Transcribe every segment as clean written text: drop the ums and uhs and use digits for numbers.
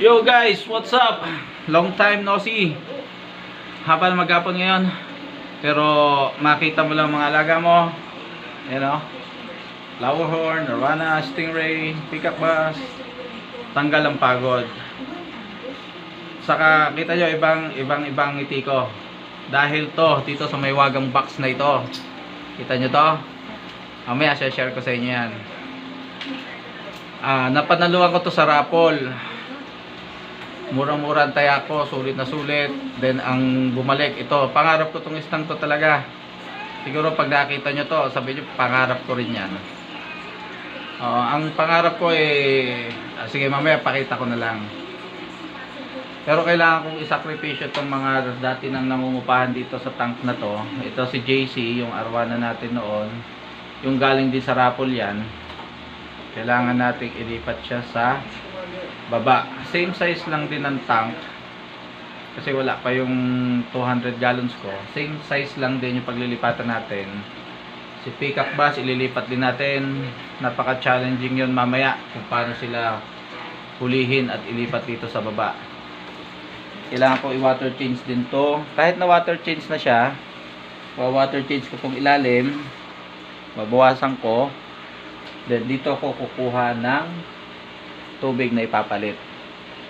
Yo guys, what's up? Long time no see. Hapon maghapon ngayon. Pero makita mo lang mga alaga mo. You know, Flowerhorn, Arowana, Stingray, Pickup Bass. Tanggal ang pagod. Saka kita nyo ibang ngiti ko. Dahil to dito sa may wagang box na ito. Kita nyo to? Mamaya share ko sa inyo yan. Napanaluan ko to sa raffle. Murang-murang taya ko, sulit na sulit. Then ang bumalik ito, pangarap ko tong isang to talaga. Siguro pag nakita nyo to, sabi nyo pangarap ko rin yan. Ang pangarap ko sige mamaya pakita ko na lang. Pero kailangan kong isakripisyo itong mga dati nang nangungupahan dito sa tank na to. Ito si JC, yung Arowana natin noon. Yung galing din sa raffle yan. Kailangan nating ilipat siya sa baba. Same size lang din ng tank. Kasi wala pa yung 200 gallons ko. Same size lang din yung paglilipatan natin. Si Pickup Bass, ililipat din natin. Napaka-challenging yun mamaya kung paano sila hulihin at ilipat dito sa baba. Kailangan ko i-water change din to. Kahit na water change na siya, water change ko tong ilalim. Babawasan ko. Then dito ako kukuha ng tubig na ipapalit.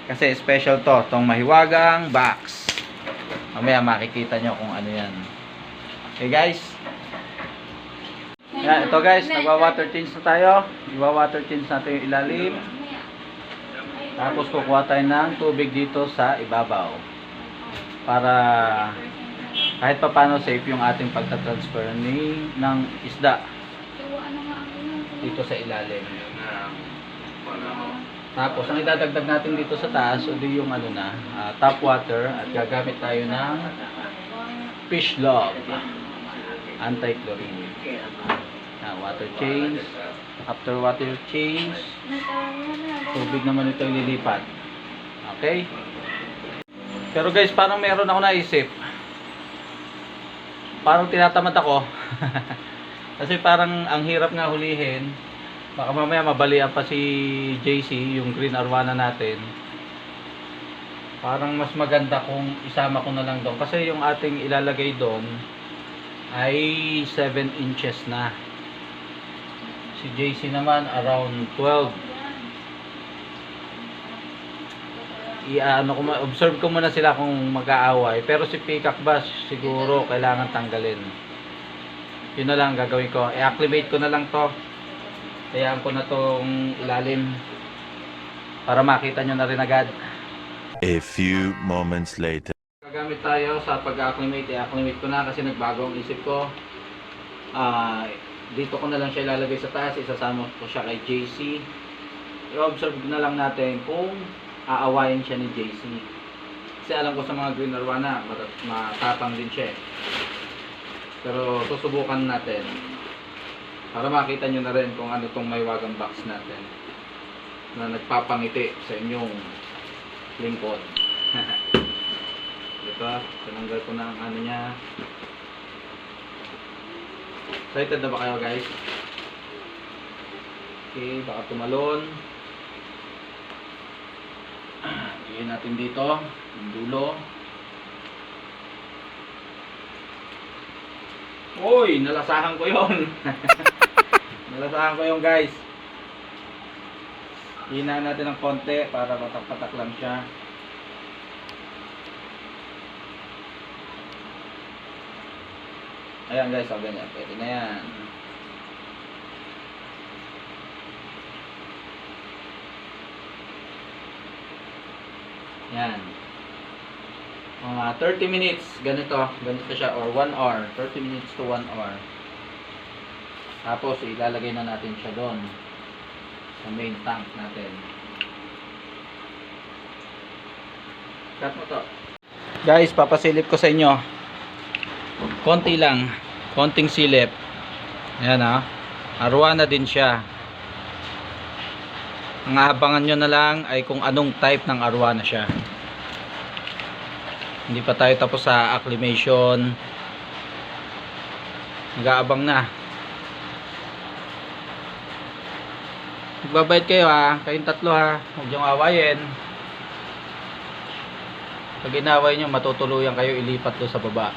Kasi special to, tong mahiwagang box. Mamaya makikita nyo kung ano yan. Okay guys. Yan, ito guys, nagwa-water change na tayo. Iwa-water change natin yung ilalim. Tapos kukuha tayo ng tubig dito sa ibabaw. Para kahit pa paano safe yung ating pagta-transfer ng isda dito sa ilalim. Tapos ang idadagdag natin dito sa taas, yung tap water, at gagamit tayo ng Fish Love anti-chlorine. Water change. After water change, tubig naman ito ililipat. Okay? Pero guys, parang meron ako naisip. Parang tinatamad ako. Kasi parang ang hirap nga hulihin. Baka mamaya mabalian pa si JC, yung green Arowana natin. Parang mas maganda kung isama ko na lang doon. Kasi yung ating ilalagay doon ay 7 inches na. Si JC naman around 12. Observe ko muna sila kung mag-aaway. Pero si Pickup Bass siguro kailangan tanggalin. Yun na lang gagawin ko. I-acclimate ko na lang to. Hayaan ko na tong ilalim para makita nyo na rin agad. A few moments later. Gagamit tayo sa pag-acclimate. I-acclimate ko na kasi nagbago ang isip ko. Dito ko na lang siya ilalagay sa taas. Isasama ko siya kay JC. I-observe na lang natin kung aawayin siya ni JC. Kasi alam ko sa mga green Arowana, matapang din siya. Pero susubukan natin. Para makita nyo na rin kung ano tong may wagang box natin. Na nagpapangiti sa inyong lingkod. Ito, tinanggal ko na ang ano niya. Excited na ba kayo guys? Okay, baka tumalon. Iyan natin dito, yung dulo. Uy, nalasahan ko yon. Nalasahan ko yon guys. Hinaan natin ng konti para patak-patak lang siya. Ayan guys, ganyan. Pwede na yan. Yan. 30 minutes, ganito siya, or 1 hour. 30 minutes to 1 hour. Tapos, ilalagay na natin siya doon sa main tank natin. Cut mo to. Guys, papasilip ko sa inyo. Konti lang. Konting silip. Ayan Arowana din siya. Ang aabangan nyo na lang ay kung anong type ng Arowana siya. Hindi pa tayo tapos sa acclimation. Nag-aabang na. Magbabayad kayo ha. Kayong tatlo ha. Huwag niyong awayin. Pag inaway nyo, matutuluyan kayo ilipat doon sa baba.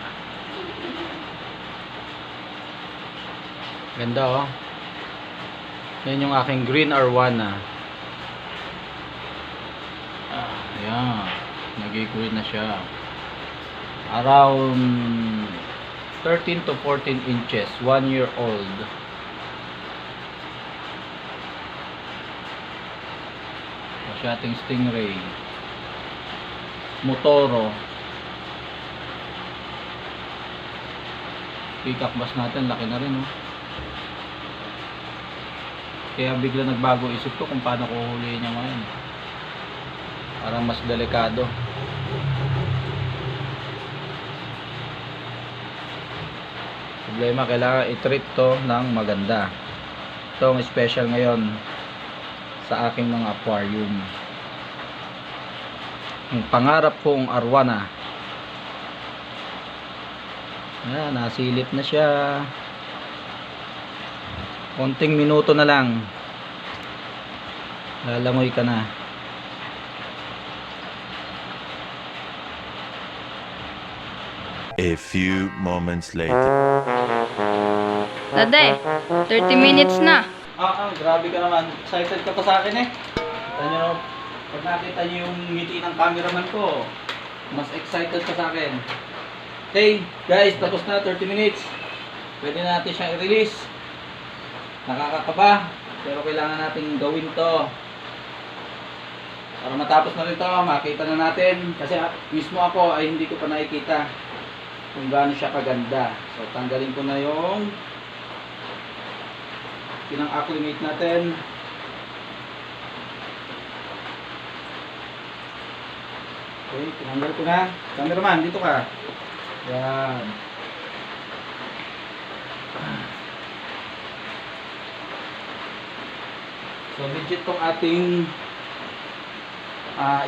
Ganda oh. Yan yung aking green arwana. Ayan. Nag-green na siya. Around 13 to 14 inches. 1 year old. Siya ating stingray. Motoro. Peacock bass natin. Laki na rin oh. Kaya bigla nagbago isip ko kung paano ko huliin niya ngayon. Parang mas delikado. Problema, kailangan i-treat to ng maganda. Ito ang special ngayon sa aking mga aquarium. Ang pangarap kong arwana. Ayan, nasilip na siya. Konting minuto na lang. Lalangoy ka na. A few moments later. Dade, 30 minutes na. Grabe ka naman. Excited ka pa sa akin eh. Kita nyo, pag nakita nyo yung ngiti ng cameraman ko, mas excited ka sa akin. Okay, guys, tapos na 30 minutes. Pwede na natin siyang i-release. Nakakakaba, pero kailangan natin gawin to. Para matapos na rin to, makita na natin. Kasi mismo ako ay hindi ko pa nakikita kung gaano siya kaganda. So, tanggalin ko na yung pinang-acclimate natin. Okay, tinanggal ko na. Cameraman, dito ka. Yan. So, legit tong ating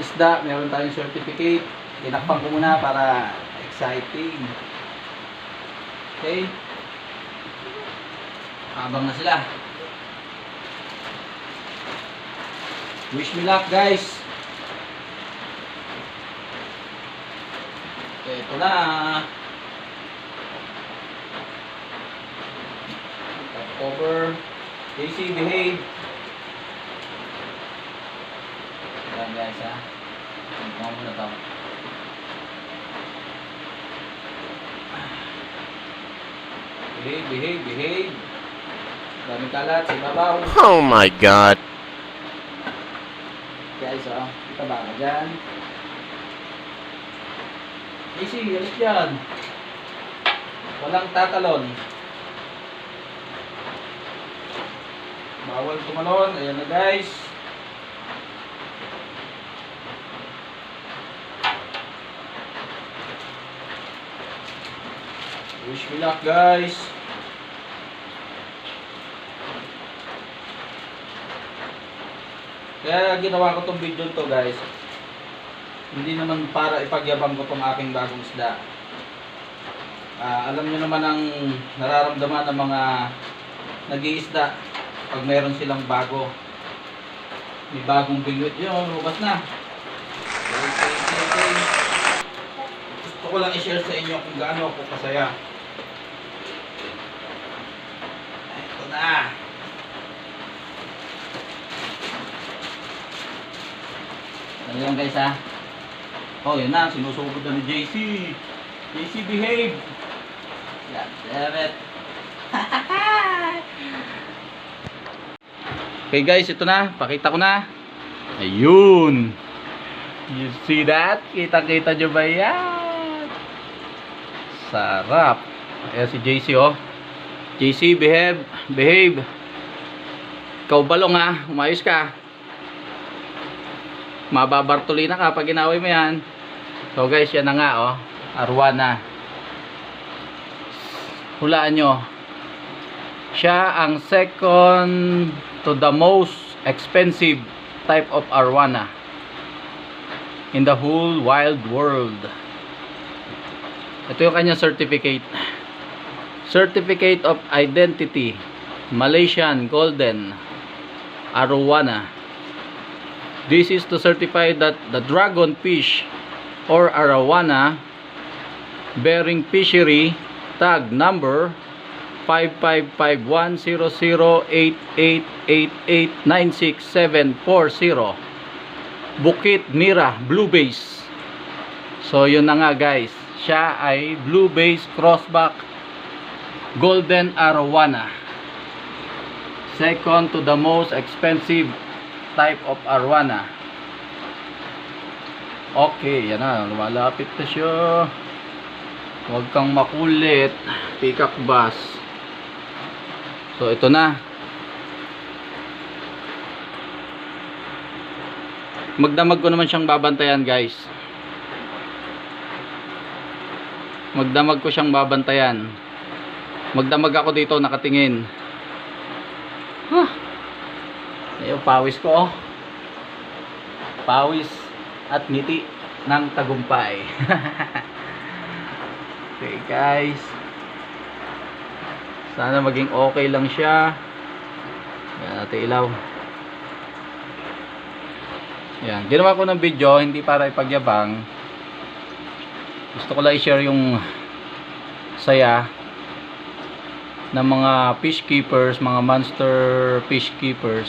isda. Meron tayong certificate. Tinakpan ko muna para exciting. Okay. Habang na sila. Wish me luck, guys. Okay, ito na. Over. JC, behave. Ayan guys ha. Tingnan mo na ito. Behave. Daming kalat sa ibabaw. Oh my god. Guys oh, kita ba ka dyan? Easy, alis dyan. Walang tatalon. Bawal tumalon. Ayan na guys. Wish me luck guys. Kaya ginawa ko tong video to guys. Hindi naman para ipagyabang ko tong aking bagong isda. Alam niyo naman ang nararamdaman ng mga nag-iisda pag meron silang bago. May bagong bingwit yun, lumabas na. Okay. Gusto ko lang i-share sa inyo kung gaano ako kasaya. Ito na. Ano yan guys ha? Oh yun na, sinusugod na ni JC. JC behave. God damn it. Okay guys, ito na. Pakita ko na. Ayun. You see that? Kita-kita nyo ba yan? Sarap. Ayan si JC oh. JC, behave. Ikaw balong ha. Umayos ka. Mababartuli na ka pag ginaway mo yan. So guys, yan na nga oh. Arwana. Hulaan nyo. Siya ang second to the most expensive type of arwana in the whole wild world. Ito yung kanyang certificate. Certificate of Identity Malaysian Golden Arowana. This is to certify that the dragon fish or arowana, bearing fishery, tag number 55510088889670, Bukit Mira Blue Base. So yun na nga guys, siya ay Blue Base Crossback Golden Arowana, second to the most expensive type of arowana. Okay, yan na, lumalapit na siya. Huwag kang makulit, peacock bass. So ito na. Magdamag ko naman siyang babantayan guys. Magdamag ko siyang babantayan. Magdamag ako dito nakatingin. Ayun, pawis ko oh. Pawis at ngiti ng tagumpay. Okay guys, sana maging okay lang siya. Yan natin ilaw. Yan, ginawa ko ng video hindi para ipagyabang. Gusto ko lang i-share yung saya ng mga fish keepers, mga monster fish keepers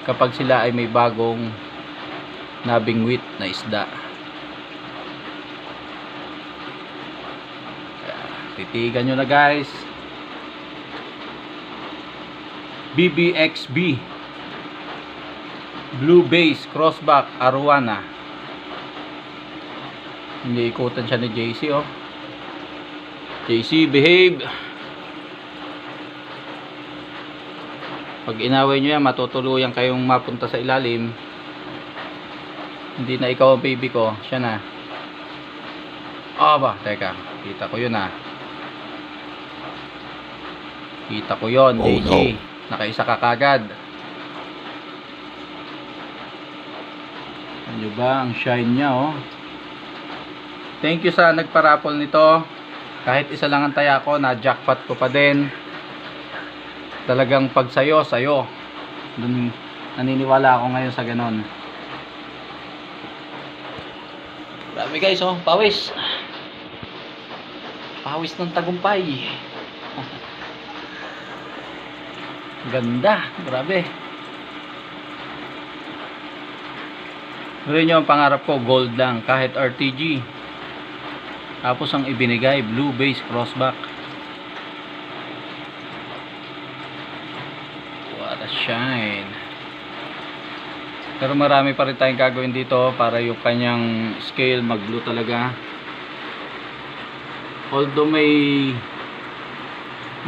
kapag sila ay may bagong nabingwit na isda. Titigan nyo na guys. BBXB Blue Base Crossback Arowana. Hindi ikutan siya ni JC oh. JC behave. Pag inaway nyo yan, matutuluyan kayong mapunta sa ilalim. Hindi na ikaw ang baby ko, siya na. Ba, teka, kita ko yun ah. Kita ko yon, Oh, JG. no. Nakaisa ka kagad. Ano ba ang shine niya oh. Thank you sa nagparapol nito. Kahit isa lang ang taya ko, na jackpot ko pa din. Talagang pag sayo. Dun, naniniwala ako ngayon sa ganon. Grabe guys oh, pawis. Pawis ng tagumpay. Ganda, grabe. Gawin nyo ang pangarap ko, gold lang, kahit RTG. Tapos ang ibinigay, Blue Base Crossback. What a shine. Pero marami pa rin tayong gagawin dito para yung kanyang scale mag-blue talaga. Although may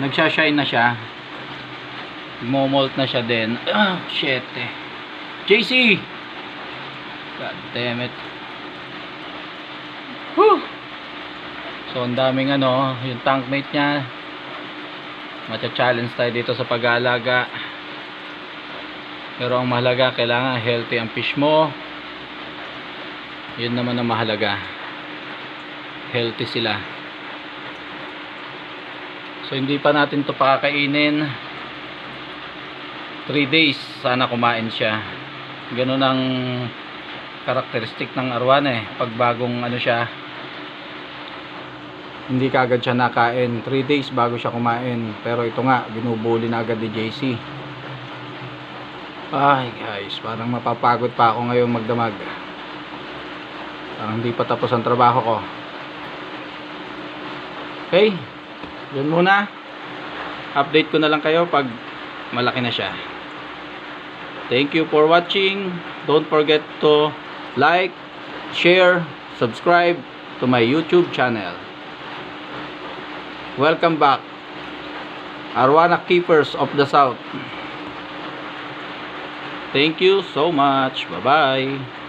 nagsashine na siya, momolt na siya din. Shit eh. JC! God damn it. Whew! So ang daming ano, yung tankmate niya. Matcha-challenge tayo dito sa pag-aalaga. Pero ang mahalaga, kailangan healthy ang fish mo. Yun naman ang mahalaga. Healthy sila. So hindi pa natin to pakakainin. 3 days sana kumain siya. Ganun ang karakteristik ng arowana eh. Pag bagong ano siya, hindi kaagad siya nakain. 3 days bago siya kumain. Pero ito nga, binubuli na agad ni JC. Ay guys, parang mapapagod pa ako ngayon magdamag. Parang hindi pa tapos ang trabaho ko. Okay, yun muna. Update ko na lang kayo pag malaki na siya. Thank you for watching. Don't forget to like, share, subscribe to my YouTube channel. Welcome back, Arowana Keepers of the South. Thank you so much. Bye-bye.